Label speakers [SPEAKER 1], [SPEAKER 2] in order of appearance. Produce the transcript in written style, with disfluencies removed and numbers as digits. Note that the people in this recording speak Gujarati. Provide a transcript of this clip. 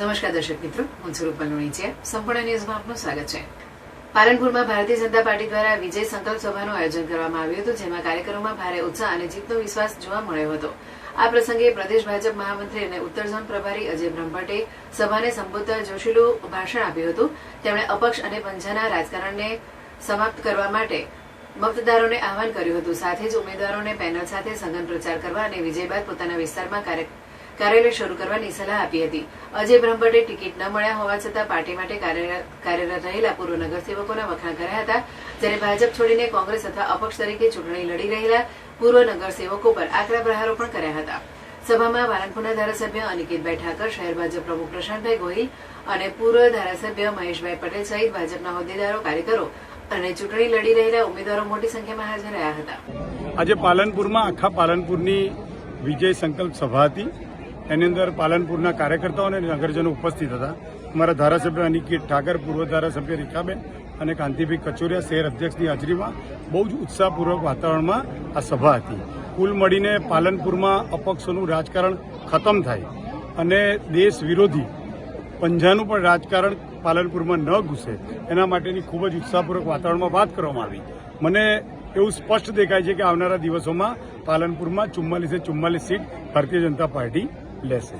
[SPEAKER 1] નમસ્કાર દર્શક મિત્રો, હું છું રૂપલ લુણીચિયા. સંપૂર્ણ ન્યૂઝમાં આપનું સ્વાગત છે. પાલનપુરમાં ભારતીય જનતા પાર્ટી દ્વારા વિજય સંકલ્પ સભાનું આયોજન કરવામાં આવ્યું હતું, જેમાં કાર્યકરોમાં ભારે ઉત્સાહ અને જીતનો વિશ્વાસ જોવા મળ્યો હતો. આ પ્રસંગે પ્રદેશ ભાજપ મહામંત્રી અને ઉત્તર ઝોન પ્રભારી અજય બ્રહ્મભટ્ટે સભાને સંબોધતા જોશીલું ભાષણ આપ્યું હતું. તેમણે અપક્ષ અને પંજાના રાજકારણને સમાપ્ત કરવા માટે મતદારોને આહવાન કર્યું હતું. સાથે જ ઉમેદવારોને પેનલ સાથે સઘન પ્રચાર કરવા અને વિજય બાદ પોતાના વિસ્તારમાં કાર્યાલય શરૂ કરવાની સલાહ આપી હતી. અજય બ્રહ્મભટ્ટે ટિકિટ ન મળ્યા હોવા છતાં પાર્ટી માટે કાર્યરત રહેલા પૂર્વ નગરસેવકોના વખાણ કર્યા હતા. જ્યારે ભાજપ છોડીને કોંગ્રેસ અથવા અપક્ષ તરીકે ચૂંટણી લડી રહેલા પૂર્વ નગરસેવકો પર આકરા પ્રહારો પણ કર્યા હતા. સભામાં પાલનપુરના ધારાસભ્ય અનિકેતભાઈ ઠાકર, શહેર ભાજપ પ્રમુખ પ્રશાંતભાઈ ગોહિલ અને પૂર્વ ધારાસભ્ય મહેશભાઈ પટેલ સહિત ભાજપના હોદ્દેદારો, કાર્યકરો અને ચૂંટણી લડી રહેલા ઉમેદવારો મોટી સંખ્યામાં હાજર રહ્યા હતા.
[SPEAKER 2] આજે પાલનપુરમાં આખા પાલનપુરની વિજય સંકલ્પ સભા હતી. એની અંદર પાલનપુરના કાર્યકર્તાઓ અને નગરજનો ઉપસ્થિત હતા. અમારા ધારાસભ્ય અનિકેત ઠાકર, પૂર્વ ધારાસભ્ય રેખાબેન અને કાંતિભાઈ કચોરિયા શહેર અધ્યક્ષની હાજરીમાં બહુ જ ઉત્સાહપૂર્વક વાતાવરણમાં આ સભા હતી. કુલ મળીને પાલનપુરમાં અપક્ષોનું રાજકારણ ખતમ થાય અને દેશ વિરોધી પંજાનું પણ રાજકારણ પાલનપુરમાં ન ઘૂસે એના માટેની ખૂબ જ ઉત્સાહપૂર્વક વાતાવરણમાં વાત કરવામાં આવી. મને એવું સ્પષ્ટ દેખાય છે કે આવનારા દિવસોમાં પાલનપુરમાં 44 સીટ ભારતીય જનતા પાર્ટી લેશે.